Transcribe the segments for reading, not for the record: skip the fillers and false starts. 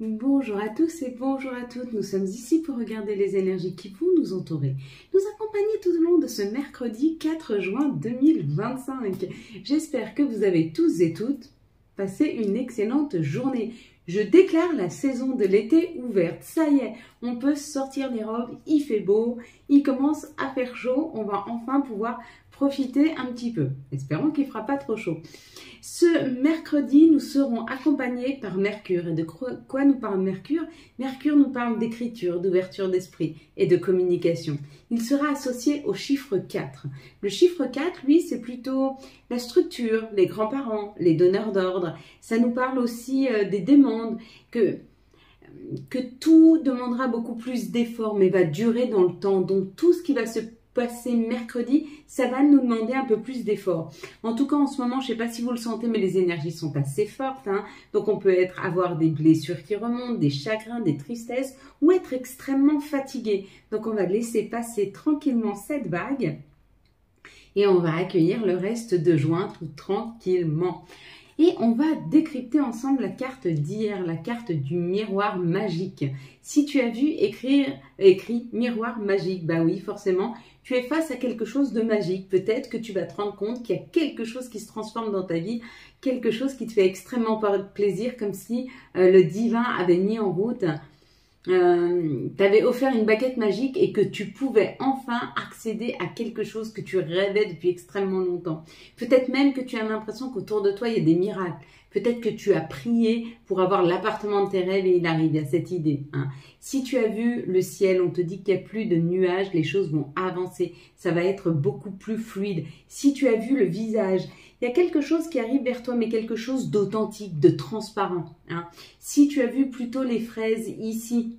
Bonjour à tous et bonjour à toutes, nous sommes ici pour regarder les énergies qui vont nous entourer, nous accompagner tout au long de ce mercredi 4 juin 2025. J'espère que vous avez tous et toutes passé une excellente journée. Je déclare la saison de l'été ouverte, ça y est, on peut sortir les robes, il fait beau, il commence à faire chaud, on va enfin pouvoir profiter un petit peu. Espérons qu'il ne fera pas trop chaud. Ce mercredi, nous serons accompagnés par Mercure. Et de quoi nous parle Mercure? Mercure nous parle d'écriture, d'ouverture d'esprit et de communication. Il sera associé au chiffre 4. Le chiffre 4, lui, c'est plutôt la structure, les grands-parents, les donneurs d'ordre. Ça nous parle aussi des demandes, que tout demandera beaucoup plus d'efforts, mais va durer dans le temps. Donc, tout ce qui va se passer mercredi, ça va nous demander un peu plus d'efforts. En tout cas, en ce moment, je ne sais pas si vous le sentez, mais les énergies sont assez fortes. Donc, on peut avoir des blessures qui remontent, des chagrins, des tristesses ou être extrêmement fatigué. Donc, on va laisser passer tranquillement cette vague et on va accueillir le reste de juin tout tranquillement. Et on va décrypter ensemble la carte d'hier, la carte du miroir magique. Si tu as vu écrit miroir magique, bah oui, forcément, tu es face à quelque chose de magique. Peut-être que tu vas te rendre compte qu'il y a quelque chose qui se transforme dans ta vie, quelque chose qui te fait extrêmement plaisir, comme si le divin avait mis en route, t'avais offert une baguette magique et que tu pouvais enfin accéder à quelque chose que tu rêvais depuis extrêmement longtemps. Peut-être même que tu as l'impression qu'autour de toi, il y a des miracles. Peut-être que tu as prié pour avoir l'appartement de tes rêves et il arrive à cette idée. Si tu as vu le ciel, on te dit qu'il n'y a plus de nuages, les choses vont avancer. Ça va être beaucoup plus fluide. Si tu as vu le visage, il y a quelque chose qui arrive vers toi, mais quelque chose d'authentique, de transparent. Si tu as vu plutôt les fraises ici,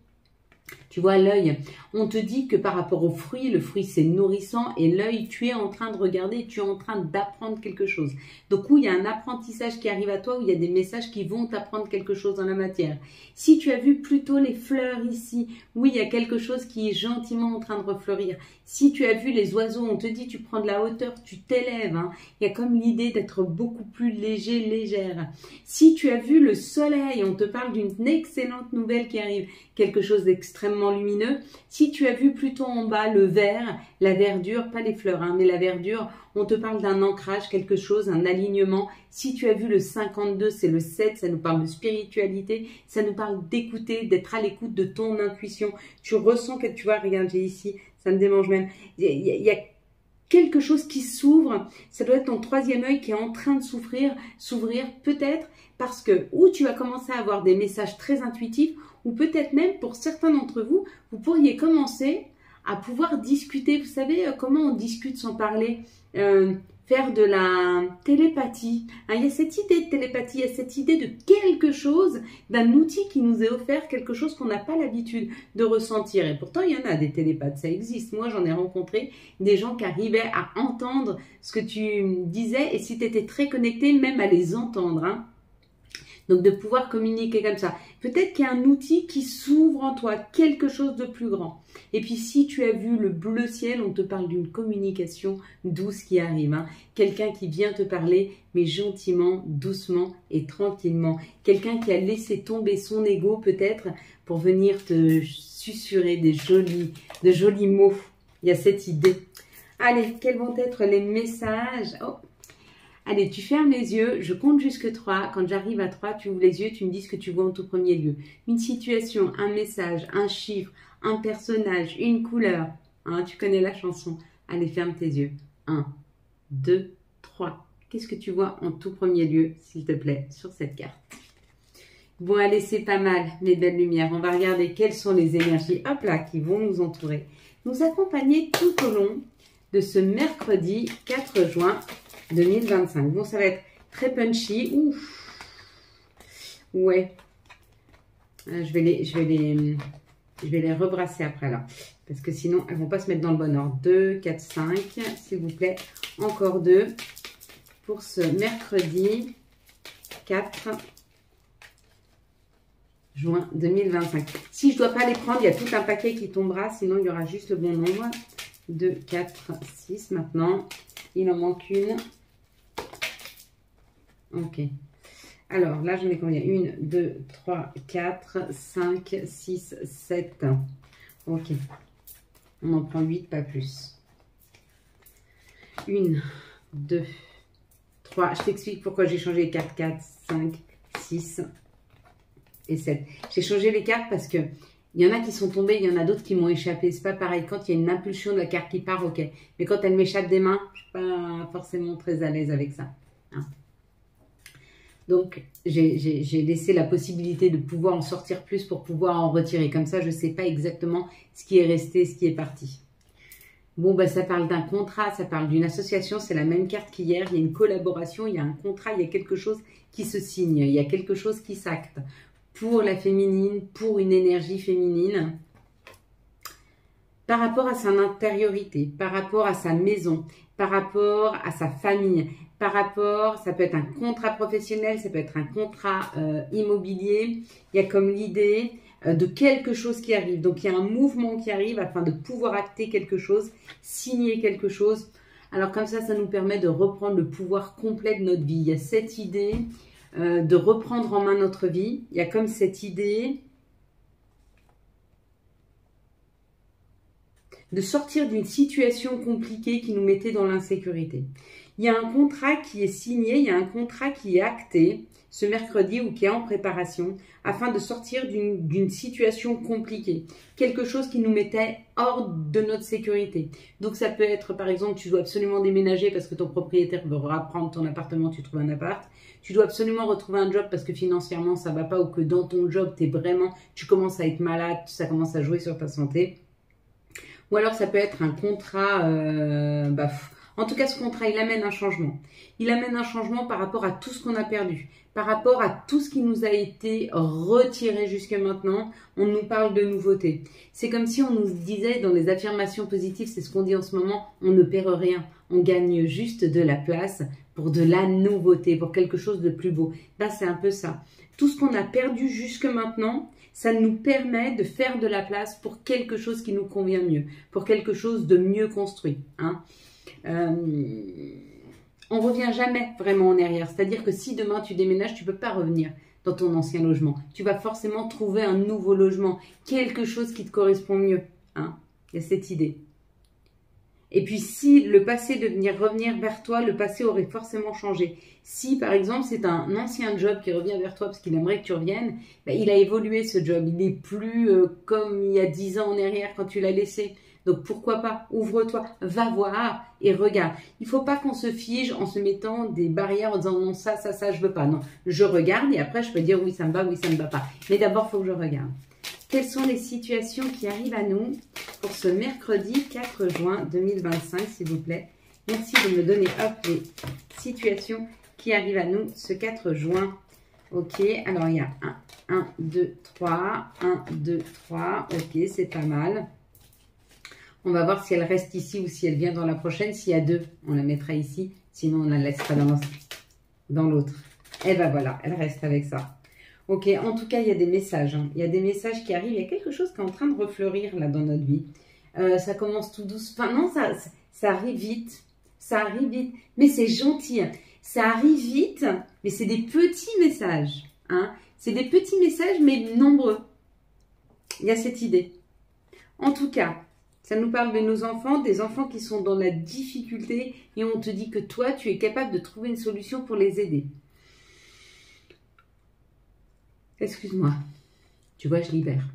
tu vois l'œil, on te dit que par rapport au fruit, le fruit c'est nourrissant et l'œil, tu es en train de regarder, tu es en train d'apprendre quelque chose. Donc où il y a un apprentissage qui arrive à toi, où il y a des messages qui vont t'apprendre quelque chose dans la matière. Si tu as vu plutôt les fleurs ici, oui, il y a quelque chose qui est gentiment en train de refleurir. Si tu as vu les oiseaux, on te dit tu prends de la hauteur, tu t'élèves. Il y a comme l'idée d'être beaucoup plus léger, légère. Si tu as vu le soleil, on te parle d'une excellente nouvelle qui arrive, quelque chose d'extrêmement lumineux. Si tu as vu plutôt en bas le vert, la verdure, pas les fleurs, mais la verdure, on te parle d'un ancrage, quelque chose, un alignement. Si tu as vu le 52, c'est le 7, ça nous parle de spiritualité, ça nous parle d'écouter, d'être à l'écoute de ton intuition. Tu ressens que, tu vois, regarde, j'ai ici, ça me démange même. Il y a quelque chose qui s'ouvre, ça doit être ton troisième œil qui est en train de s'ouvrir peut-être parce que ou tu vas commencer à avoir des messages très intuitifs ou peut-être même pour certains d'entre vous, vous pourriez commencer à pouvoir discuter. Vous savez comment on discute sans parler, faire de la télépathie. Il y a cette idée de télépathie, il y a cette idée de quelque chose, d'un outil qui nous est offert, quelque chose qu'on n'a pas l'habitude de ressentir. Et pourtant, il y en a des télépathes, ça existe. Moi, j'en ai rencontré des gens qui arrivaient à entendre ce que tu disais et si tu étais très connecté, même à les entendre. Donc, de pouvoir communiquer comme ça. Peut-être qu'il y a un outil qui s'ouvre en toi, quelque chose de plus grand. Et puis, si tu as vu le bleu ciel, on te parle d'une communication douce qui arrive. Quelqu'un qui vient te parler, mais gentiment, doucement et tranquillement. Quelqu'un qui a laissé tomber son ego, peut-être, pour venir te susurrer de jolis mots. Il y a cette idée. Allez, quels vont être les messages? Allez, tu fermes les yeux, je compte jusque 3. Quand j'arrive à 3, tu ouvres les yeux, tu me dis ce que tu vois en tout premier lieu. Une situation, un message, un chiffre, un personnage, une couleur. Tu connais la chanson. Allez, ferme tes yeux. 1, 2, 3. Qu'est-ce que tu vois en tout premier lieu, s'il te plaît, sur cette carte? Bon, allez, c'est pas mal, mes belles lumières. On va regarder quelles sont les énergies, hop là, qui vont nous entourer. Nous accompagner tout au long de ce mercredi 4 juin 2025. Bon, ça va être très punchy. Ouf. Ouais. Je vais les rebrasser après là. Parce que sinon, elles ne vont pas se mettre dans le bon ordre. 2, 4, 5. S'il vous plaît. Encore 2. Pour ce mercredi 4 juin 2025. Si je ne dois pas les prendre, il y a tout un paquet qui tombera. Sinon, il y aura juste le bon nombre. 2, 4, 6 maintenant. Il en manque une. Ok. Alors, là, j'en ai combien? 1, 2, 3, 4, 5, 6, 7. Ok. On en prend 8, pas plus. 1, 2, 3. Je t'explique pourquoi j'ai changé les cartes. 4, 5, 6 et 7. J'ai changé les cartes parce que il y en a qui sont tombées, il y en a d'autres qui m'ont échappé. C'est pas pareil. Quand il y a une impulsion de la carte qui part, ok. Mais quand elle m'échappe des mains, je suis pas forcément très à l'aise avec ça. Hein. Donc, j'ai laissé la possibilité de pouvoir en sortir plus pour pouvoir en retirer. Comme ça, je ne sais pas exactement ce qui est resté, ce qui est parti. Bon, bah, ça parle d'un contrat, ça parle d'une association. C'est la même carte qu'hier. Il y a une collaboration, il y a un contrat, il y a quelque chose qui se signe. Il y a quelque chose qui s'acte. Pour la féminine, pour une énergie féminine, par rapport à son intériorité, par rapport à sa maison, par rapport à sa famille, par rapport, ça peut être un contrat professionnel, ça peut être un contrat immobilier, il y a comme l'idée de quelque chose qui arrive. Donc, il y a un mouvement qui arrive afin de pouvoir acter quelque chose, signer quelque chose. Alors, comme ça nous permet de reprendre le pouvoir complet de notre vie. Il y a cette idée de reprendre en main notre vie. Il y a comme cette idée de sortir d'une situation compliquée qui nous mettait dans l'insécurité. Il y a un contrat qui est signé, il y a un contrat qui est acté ce mercredi ou qui est en préparation afin de sortir d'une situation compliquée. Quelque chose qui nous mettait hors de notre sécurité. Donc ça peut être par exemple, tu dois absolument déménager parce que ton propriétaire veut reprendre ton appartement, tu trouves un appart. Tu dois absolument retrouver un job parce que financièrement ça ne va pas ou que dans ton job, tu commences à être malade, ça commence à jouer sur ta santé. Ou alors ça peut être un contrat, en tout cas ce contrat il amène un changement. Il amène un changement par rapport à tout ce qu'on a perdu, par rapport à tout ce qui nous a été retiré jusqu'à maintenant. On nous parle de nouveauté. C'est comme si on nous disait dans les affirmations positives, c'est ce qu'on dit en ce moment, on ne perd rien, on gagne juste de la place pour de la nouveauté, pour quelque chose de plus beau. Là c'est un peu ça. Tout ce qu'on a perdu jusque maintenant, ça nous permet de faire de la place pour quelque chose qui nous convient mieux, pour quelque chose de mieux construit. Hein. On ne revient jamais vraiment en arrière. C'est-à-dire que si demain tu déménages, tu ne peux pas revenir dans ton ancien logement. Tu vas forcément trouver un nouveau logement, quelque chose qui te correspond mieux. Hein. Il y a cette idée. Et puis, si le passé devait revenir vers toi, le passé aurait forcément changé. Si, par exemple, c'est un ancien job qui revient vers toi parce qu'il aimerait que tu reviennes, ben, il a évolué ce job. Il n'est plus comme il y a 10 ans en arrière quand tu l'as laissé. Donc, pourquoi pas? Ouvre-toi, va voir et regarde. Il ne faut pas qu'on se fige en se mettant des barrières en disant non, ça, je ne veux pas. Non, je regarde et après, je peux dire oui, ça me va, oui, ça ne me va pas. Mais d'abord, il faut que je regarde. Quelles sont les situations qui arrivent à nous pour ce mercredi 4 juin 2025, s'il vous plaît? Merci de me donner les situations qui arrivent à nous ce 4 juin. Ok, alors il y a 1, 2, 3, 1, 2, 3. Ok, c'est pas mal. On va voir si elle reste ici ou si elle vient dans la prochaine. S'il y a 2, on la mettra ici. Sinon, on ne la laissera dans l'autre. Et ben voilà, elle reste avec ça. Ok, en tout cas, il y a des messages. Hein. Il y a des messages qui arrivent. Il y a quelque chose qui est en train de refleurir là dans notre vie. Ça commence tout doucement. Enfin, non, ça arrive vite. Ça arrive vite. Mais c'est gentil. Hein. Ça arrive vite, mais c'est des petits messages. Hein. C'est des petits messages, mais nombreux. Il y a cette idée. En tout cas, ça nous parle de nos enfants, des enfants qui sont dans la difficulté. Et on te dit que toi, tu es capable de trouver une solution pour les aider. Excuse-moi, tu vois, je libère.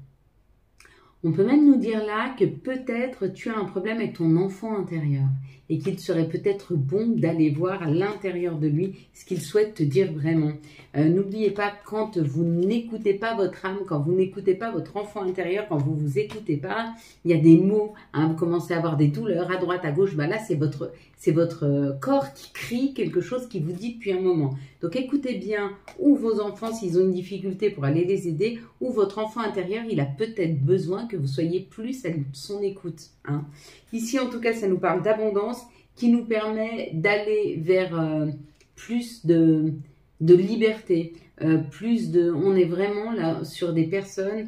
On peut même nous dire là que peut-être tu as un problème avec ton enfant intérieur et qu'il serait peut-être bon d'aller voir à l'intérieur de lui ce qu'il souhaite te dire vraiment. N'oubliez pas, quand vous n'écoutez pas votre âme, quand vous n'écoutez pas votre enfant intérieur, quand vous ne vous écoutez pas, il y a des mots, hein, vous commencez à avoir des douleurs à droite, à gauche, bah là c'est votre corps qui crie quelque chose qui vous dit depuis un moment. Donc écoutez bien, ou vos enfants s'ils ont une difficulté pour aller les aider, ou votre enfant intérieur, il a peut-être besoin que vous soyez plus à son écoute. Hein. Ici en tout cas ça nous parle d'abondance qui nous permet d'aller vers plus de liberté, on est vraiment là sur des personnes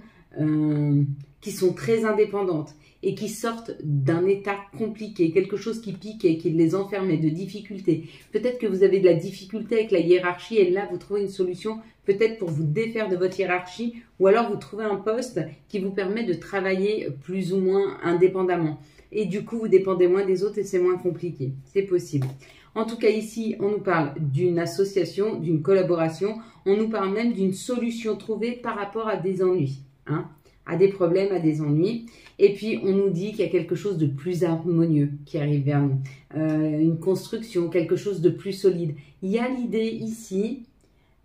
qui sont très indépendantes et qui sortent d'un état compliqué, quelque chose qui piquait, qui les enfermait, de difficultés. Peut-être que vous avez de la difficulté avec la hiérarchie et là, vous trouvez une solution peut-être pour vous défaire de votre hiérarchie ou alors vous trouvez un poste qui vous permet de travailler plus ou moins indépendamment. Et du coup, vous dépendez moins des autres et c'est moins compliqué. C'est possible. En tout cas, ici, on nous parle d'une association, d'une collaboration. On nous parle même d'une solution trouvée par rapport à des ennuis, hein, à des problèmes, à des ennuis. Et puis, on nous dit qu'il y a quelque chose de plus harmonieux qui arrive vers nous. Une construction, quelque chose de plus solide. Il y a l'idée ici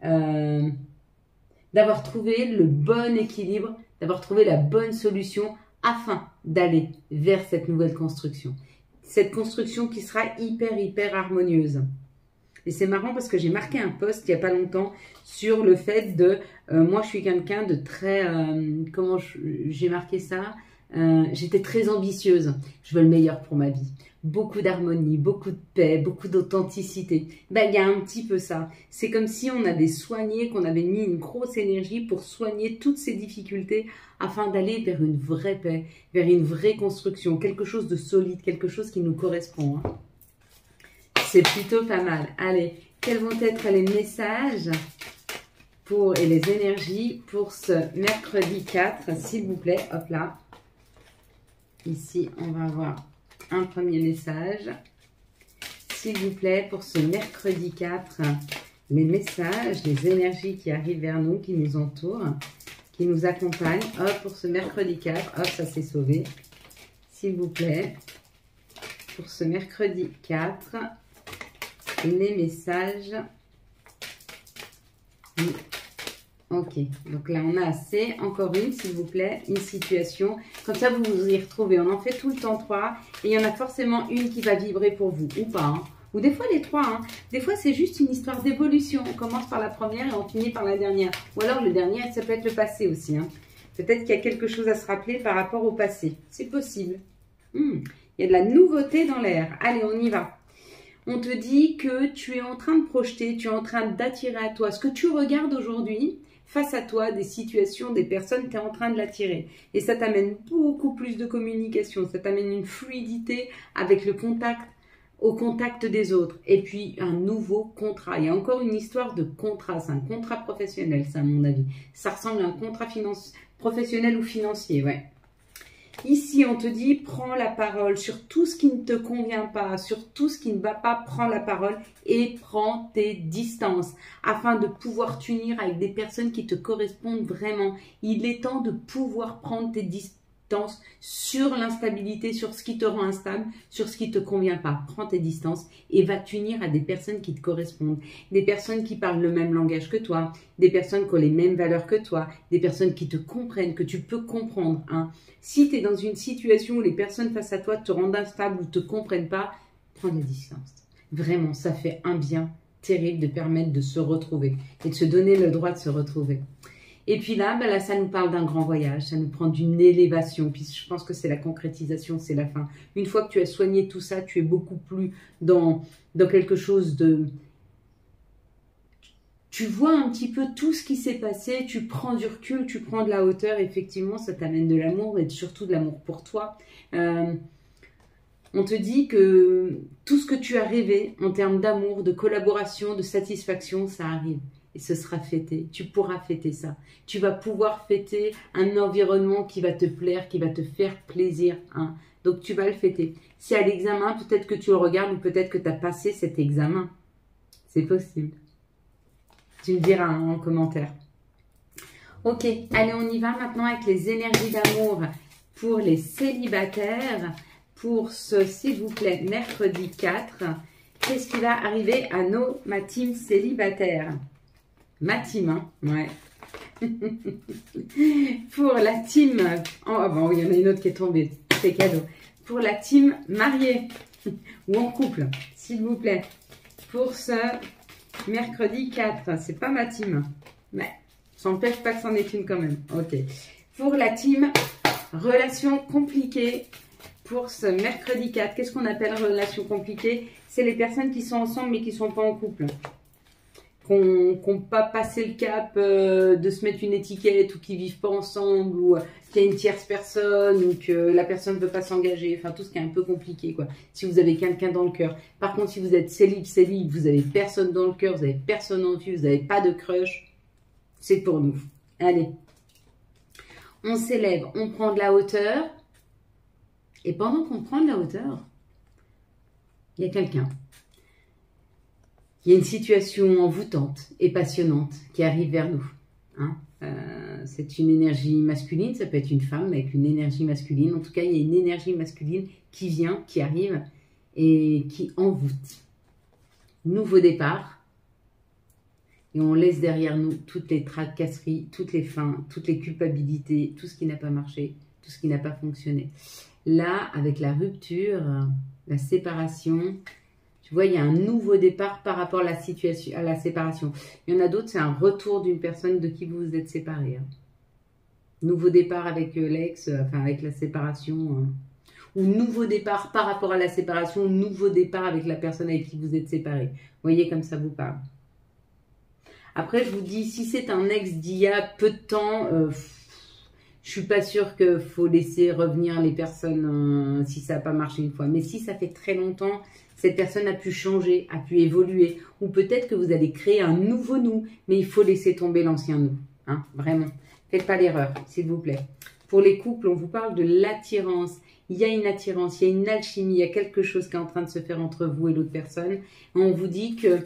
d'avoir trouvé le bon équilibre, d'avoir trouvé la bonne solution afin d'aller vers cette nouvelle construction. Cette construction qui sera hyper harmonieuse. Et c'est marrant parce que j'ai marqué un post il n'y a pas longtemps sur le fait de... moi, je suis quelqu'un de très... comment j'ai marqué ça? J'étais très ambitieuse. Je veux le meilleur pour ma vie. Beaucoup d'harmonie, beaucoup de paix, beaucoup d'authenticité. Ben, il y a un petit peu ça. C'est comme si on avait soigné, qu'on avait mis une grosse énergie pour soigner toutes ces difficultés afin d'aller vers une vraie paix, vers une vraie construction, quelque chose de solide, quelque chose qui nous correspond. Hein. C'est plutôt pas mal. Allez, quels vont être les messages et les énergies pour ce mercredi 4, s'il vous plaît. Hop là. Ici, on va avoir un premier message. S'il vous plaît, pour ce mercredi 4, les messages, les énergies qui arrivent vers nous, qui nous entourent, qui nous accompagnent. Hop, pour ce mercredi 4, hop, ça s'est sauvé. S'il vous plaît, pour ce mercredi 4, les messages. Ok, donc là on a assez. Encore une, s'il vous plaît, une situation. Comme ça, vous vous y retrouvez. On en fait tout le temps 3. Et il y en a forcément une qui va vibrer pour vous, ou pas. Hein. Ou des fois les 3. Hein. Des fois, c'est juste une histoire d'évolution. On commence par la première et on finit par la dernière. Ou alors le dernier, ça peut être le passé aussi. Hein. Peut-être qu'il y a quelque chose à se rappeler par rapport au passé. C'est possible. Il y a de la nouveauté dans l'air. Allez, on y va. On te dit que tu es en train de projeter, tu es en train d'attirer à toi ce que tu regardes aujourd'hui. Face à toi, des situations, des personnes, tu es en train de l'attirer. Et ça t'amène beaucoup plus de communication, ça t'amène une fluidité avec le contact, au contact des autres. Et puis, un nouveau contrat. Il y a encore une histoire de contrat, c'est un contrat professionnel, ça à mon avis. Ça ressemble à un contrat professionnel ou financier, ouais. Ici, on te dit, prends la parole sur tout ce qui ne te convient pas, sur tout ce qui ne va pas, prends la parole et prends tes distances afin de pouvoir t'unir avec des personnes qui te correspondent vraiment. Il est temps de pouvoir prendre tes distances sur l'instabilité, sur ce qui te rend instable, sur ce qui ne te convient pas. Prends tes distances et va t'unir à des personnes qui te correspondent, des personnes qui parlent le même langage que toi, des personnes qui ont les mêmes valeurs que toi, des personnes qui te comprennent, que tu peux comprendre. Hein. Si tu es dans une situation où les personnes face à toi te rendent instable ou ne te comprennent pas, prends des distances. Vraiment, ça fait un bien terrible de permettre de se retrouver et de se donner le droit de se retrouver. Et puis là, ben là, ça nous parle d'un grand voyage, ça nous prend d'une élévation, puis je pense que c'est la concrétisation, c'est la fin. Une fois que tu as soigné tout ça, tu es beaucoup plus dans quelque chose de... Tu vois un petit peu tout ce qui s'est passé, tu prends du recul, tu prends de la hauteur, effectivement, ça t'amène de l'amour et surtout de l'amour pour toi. On te dit que tout ce que tu as rêvé en termes d'amour, de collaboration, de satisfaction, ça arrive. Et ce sera fêté, tu pourras fêter ça. Tu vas pouvoir fêter un environnement qui va te plaire, qui va te faire plaisir. Hein. Donc tu vas le fêter. Si à l'examen, peut-être que tu le regardes ou peut-être que tu as passé cet examen. C'est possible. Tu me diras hein, en commentaire. Ok, allez on y va maintenant avec les énergies d'amour pour les célibataires. Pour ce, s'il vous plaît, mercredi 4. Qu'est-ce qui va arriver à ma team célibataire? Ma team, hein, ouais. Pour la team... Oh, bon, il y en a une autre qui est tombée. C'est cadeau. Pour la team mariée ou en couple, s'il vous plaît. Pour ce mercredi 4. C'est pas ma team. Mais ça n'empêche pas que c'en est une quand même. Ok. Pour la team relation compliquée. Pour ce mercredi 4. Qu'est-ce qu'on appelle relation compliquée? C'est les personnes qui sont ensemble mais qui ne sont pas en couple. n'ont pas passé le cap de se mettre une étiquette ou qui vivent pas ensemble ou qu'il y a une tierce personne ou que la personne ne veut pas s'engager. Enfin, tout ce qui est un peu compliqué, quoi. Si vous avez quelqu'un dans le cœur. Par contre, si vous êtes célib, vous avez personne dans le cœur, vous avez personne en vue, vous n'avez pas de crush, c'est pour nous. Allez. On s'élève, on prend de la hauteur. Et pendant qu'on prend de la hauteur, il y a quelqu'un. Il y a une situation envoûtante et passionnante qui arrive vers nous. Hein. C'est une énergie masculine, ça peut être une femme avec une énergie masculine. En tout cas, il y a une énergie masculine qui vient, qui arrive et qui envoûte. Nouveau départ. Et on laisse derrière nous toutes les tracasseries, toutes les fins, toutes les culpabilités, tout ce qui n'a pas marché, tout ce qui n'a pas fonctionné. Là, avec la rupture, la séparation... Tu vois, il y a un nouveau départ par rapport à la situation, à la séparation. Il y en a d'autres, c'est un retour d'une personne de qui vous vous êtes séparés. Hein. Nouveau départ avec l'ex, enfin avec la séparation. Ou nouveau départ par rapport à la séparation, nouveau départ avec la personne avec qui vous êtes séparés. Vous voyez comme ça vous parle. Après, je vous dis, si c'est un ex d'il y a peu de temps, je suis pas sûre qu'il faut laisser revenir les personnes si ça n'a pas marché une fois. Mais si ça fait très longtemps... Cette personne a pu changer, a pu évoluer. Ou peut-être que vous allez créer un nouveau nous. Mais il faut laisser tomber l'ancien nous. Hein, vraiment. Faites pas l'erreur, s'il vous plaît. Pour les couples, on vous parle de l'attirance. Il y a une attirance, il y a une alchimie. Il y a quelque chose qui est en train de se faire entre vous et l'autre personne. On vous dit que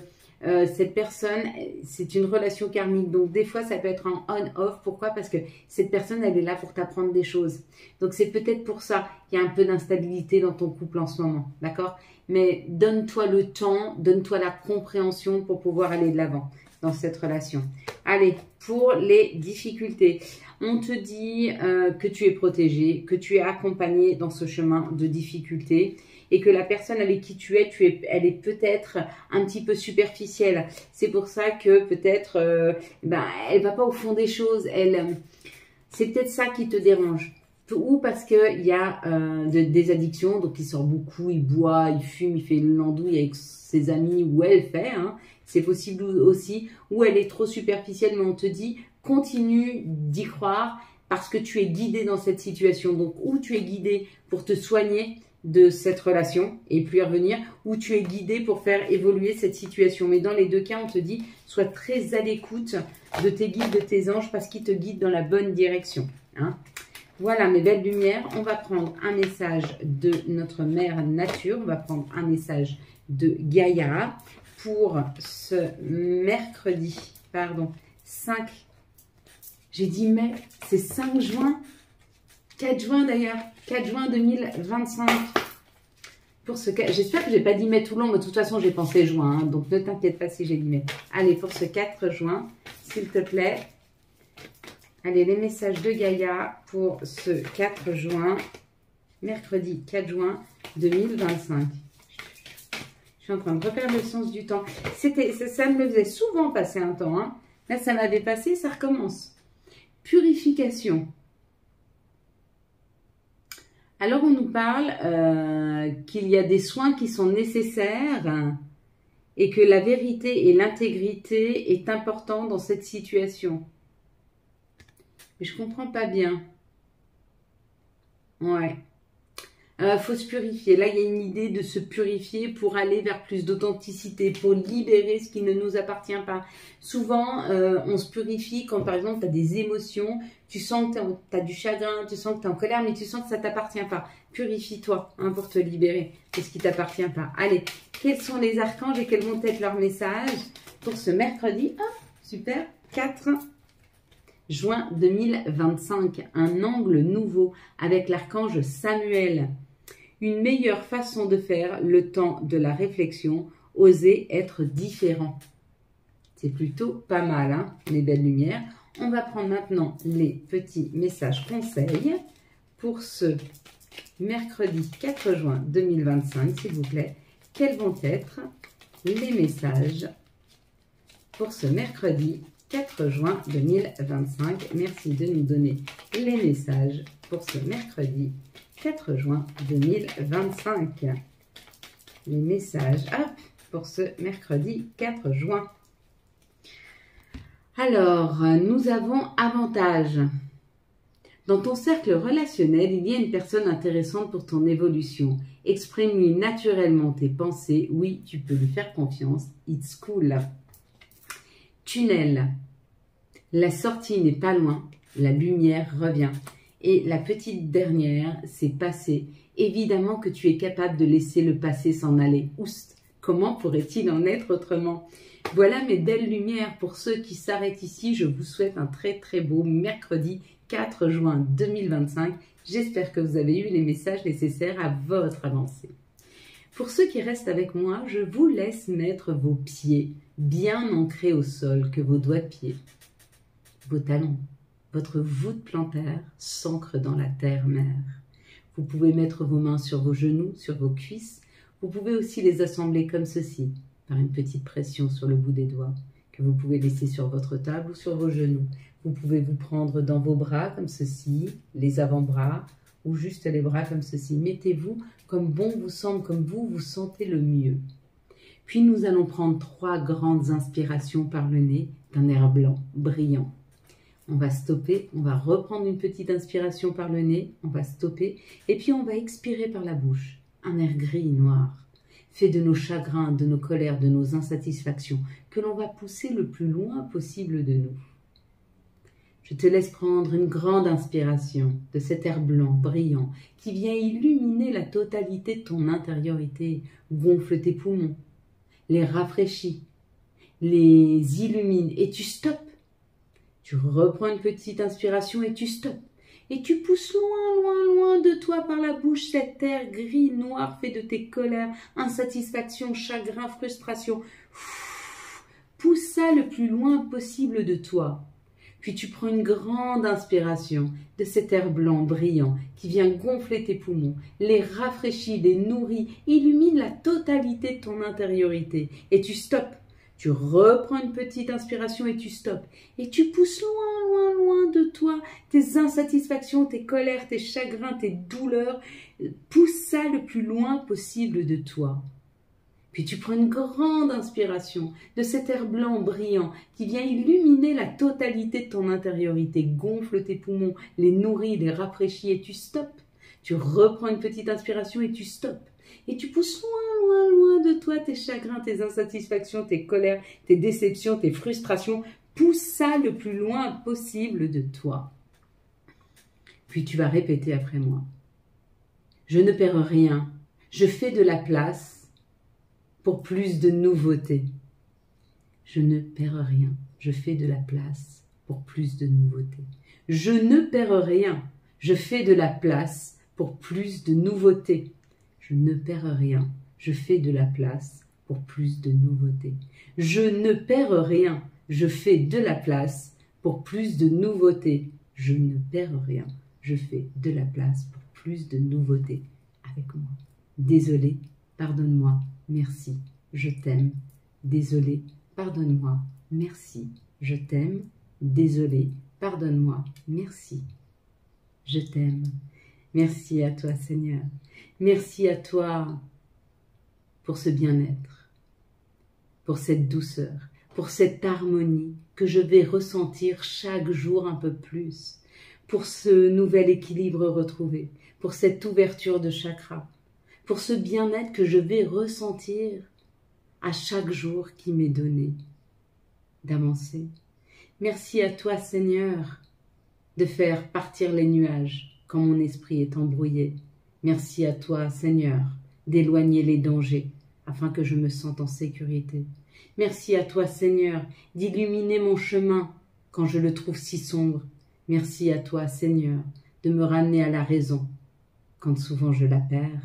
cette personne, c'est une relation karmique. Donc, des fois, ça peut être un on-off. Pourquoi? Parce que cette personne, elle est là pour t'apprendre des choses. Donc, c'est peut-être pour ça qu'il y a un peu d'instabilité dans ton couple en ce moment. D'accord? Mais donne-toi le temps, donne-toi la compréhension pour pouvoir aller de l'avant dans cette relation. Allez, pour les difficultés, on te dit que tu es protégé, que tu es accompagné dans ce chemin de difficultés et que la personne avec qui tu es elle est peut-être un petit peu superficielle. C'est pour ça que peut-être, elle va pas au fond des choses. C'est peut-être ça qui te dérange. Ou parce qu'il y a des addictions, donc il sort beaucoup, il boit, il fume, il fait l'andouille avec ses amis, ou elle fait, hein, c'est possible aussi, ou elle est trop superficielle, mais on te dit, continue d'y croire, parce que tu es guidé dans cette situation, donc ou tu es guidé pour te soigner de cette relation, et plus y revenir, ou tu es guidé pour faire évoluer cette situation, mais dans les deux cas, on te dit, sois très à l'écoute de tes guides, de tes anges, parce qu'ils te guident dans la bonne direction, hein. Voilà mes belles lumières, on va prendre un message de notre mère nature, on va prendre un message de Gaïa pour ce mercredi, 5, j'ai dit mai, c'est 5 juin, 4 juin d'ailleurs, 4 juin 2025. Pour ce cas, j'espère que j'ai pas dit mai tout long, mais de toute façon j'ai pensé juin, hein, donc ne t'inquiète pas si j'ai dit mai. Allez, pour ce 4 juin, s'il te plaît. Allez, les messages de Gaïa pour ce 4 juin, mercredi 4 juin 2025. Je suis en train de reperdre le sens du temps. Ça me le faisait souvent passer un temps. Hein. Là, ça m'avait passé, ça recommence. Purification. Alors, on nous parle qu'il y a des soins qui sont nécessaires et que la vérité et l'intégrité est important dans cette situation. Mais je comprends pas bien. Ouais. Faut se purifier. Là, il y a une idée de se purifier pour aller vers plus d'authenticité, pour libérer ce qui ne nous appartient pas. Souvent, on se purifie quand, par exemple, tu as des émotions, tu sens que tu as du chagrin, tu sens que tu es en colère, mais tu sens que ça ne t'appartient pas. Purifie-toi hein, pour te libérer de ce qui ne t'appartient pas. Allez, quels sont les archanges et quels vont être leurs messages pour ce mercredi? Ah, super, 4 juin 2025, un angle nouveau avec l'archange Samuel. Une meilleure façon de faire le temps de la réflexion, oser être différent. C'est plutôt pas mal, hein, les belles lumières. On va prendre maintenant les petits messages conseils pour ce mercredi 4 juin 2025, s'il vous plaît. Quels vont être les messages pour ce mercredi 4 juin 2025. Merci de nous donner les messages pour ce mercredi 4 juin 2025. Les messages pour ce mercredi 4 juin. Alors, nous avons avantage. Dans ton cercle relationnel, il y a une personne intéressante pour ton évolution. Exprime-lui naturellement tes pensées. Oui, tu peux lui faire confiance. It's cool. Tunnel. La sortie n'est pas loin. La lumière revient. Et la petite dernière, c'est passé. Évidemment que tu es capable de laisser le passé s'en aller. Oust, comment pourrait-il en être autrement? Voilà mes belles lumières. Pour ceux qui s'arrêtent ici, je vous souhaite un très très beau mercredi 4 juin 2025. J'espère que vous avez eu les messages nécessaires à votre avancée. Pour ceux qui restent avec moi, je vous laisse mettre vos pieds bien ancrés au sol, que vos doigts de pied, vos talons, votre voûte plantaire s'ancre dans la terre-mère. Vous pouvez mettre vos mains sur vos genoux, sur vos cuisses. Vous pouvez aussi les assembler comme ceci, par une petite pression sur le bout des doigts, que vous pouvez laisser sur votre table ou sur vos genoux. Vous pouvez vous prendre dans vos bras comme ceci, les avant-bras, ou juste les bras comme ceci. Mettez-vous comme bon vous semble, comme vous vous sentez le mieux. Puis nous allons prendre 3 grandes inspirations par le nez d'un air blanc, brillant. On va stopper, on va reprendre une petite inspiration par le nez, on va stopper, et puis on va expirer par la bouche. Un air gris, noir, fait de nos chagrins, de nos colères, de nos insatisfactions, que l'on va pousser le plus loin possible de nous. Je te laisse prendre une grande inspiration de cet air blanc, brillant, qui vient illuminer la totalité de ton intériorité, gonfle tes poumons, les rafraîchit, les illumine, et tu stoppes. Tu reprends une petite inspiration et tu stoppes. Et tu pousses loin, loin, loin de toi par la bouche cet air gris, noir, fait de tes colères, insatisfaction, chagrin, frustration. Pousse ça le plus loin possible de toi. Puis tu prends une grande inspiration de cet air blanc brillant qui vient gonfler tes poumons, les rafraîchit, les nourrit, illumine la totalité de ton intériorité. Et tu stoppes. Tu reprends une petite inspiration et tu stoppes. Et tu pousses loin, loin, loin de toi tes insatisfactions, tes colères, tes chagrins, tes douleurs. Pousse ça le plus loin possible de toi. Puis tu prends une grande inspiration de cet air blanc brillant qui vient illuminer la totalité de ton intériorité, gonfle tes poumons, les nourrit, les rafraîchit et tu stoppes. Tu reprends une petite inspiration et tu stoppes. Et tu pousses loin, loin, loin de toi tes chagrins, tes insatisfactions, tes colères, tes déceptions, tes frustrations. Pousse ça le plus loin possible de toi. Puis tu vas répéter après moi. Je ne perds rien. Je fais de la place pour plus de nouveautés. Je ne perds rien. Je fais de la place pour plus de nouveautés. Je ne perds rien. Je fais de la place pour plus de nouveautés. Je ne perds rien. Je fais de la place pour plus de nouveautés. Je ne perds rien. Je fais de la place pour plus de nouveautés. Je ne perds rien. Je fais de la place pour plus de nouveautés. Avec moi. Désolé, pardonne-moi, merci, je t'aime. Désolé, pardonne-moi, merci, je t'aime. Désolé, pardonne-moi, merci, je t'aime. Merci à toi, Seigneur. Merci à toi pour ce bien-être, pour cette douceur, pour cette harmonie que je vais ressentir chaque jour un peu plus, pour ce nouvel équilibre retrouvé, pour cette ouverture de chakra, pour ce bien-être que je vais ressentir à chaque jour qui m'est donné d'avancer. Merci à toi, Seigneur, de faire partir les nuages quand mon esprit est embrouillé. Merci à toi, Seigneur, d'éloigner les dangers afin que je me sente en sécurité. Merci à toi, Seigneur, d'illuminer mon chemin quand je le trouve si sombre. Merci à toi, Seigneur, de me ramener à la raison quand souvent je la perds.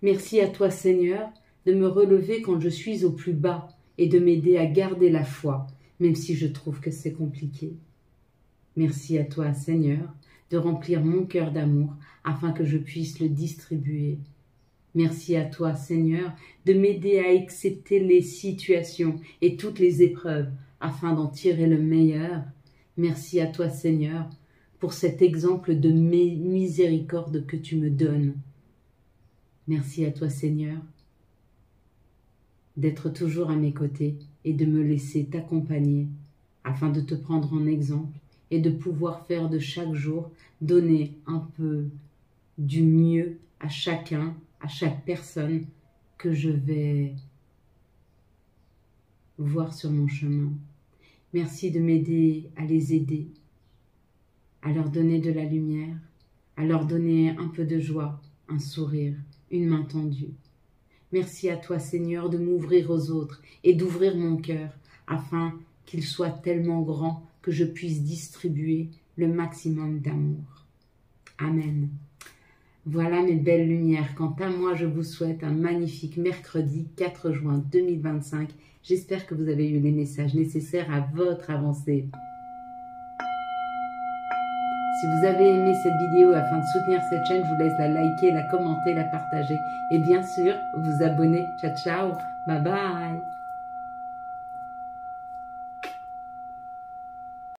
Merci à toi, Seigneur, de me relever quand je suis au plus bas et de m'aider à garder la foi, même si je trouve que c'est compliqué. Merci à toi, Seigneur, de remplir mon cœur d'amour afin que je puisse le distribuer. Merci à toi, Seigneur, de m'aider à accepter les situations et toutes les épreuves afin d'en tirer le meilleur. Merci à toi, Seigneur, pour cet exemple de miséricorde que tu me donnes. Merci à toi, Seigneur, d'être toujours à mes côtés et de me laisser t'accompagner afin de te prendre en exemple et de pouvoir faire de chaque jour, donner un peu du mieux à chacun, à chaque personne que je vais voir sur mon chemin. Merci de m'aider à les aider, à leur donner de la lumière, à leur donner un peu de joie, un sourire, une main tendue. Merci à toi, Seigneur, de m'ouvrir aux autres et d'ouvrir mon cœur afin qu'il soit tellement grand que je puisse distribuer le maximum d'amour. Amen. Voilà mes belles lumières. Quant à moi, je vous souhaite un magnifique mercredi 4 juin 2025. J'espère que vous avez eu les messages nécessaires à votre avancée. Si vous avez aimé cette vidéo afin de soutenir cette chaîne, je vous laisse la liker, la commenter, la partager et bien sûr vous abonner. Ciao, ciao, bye bye.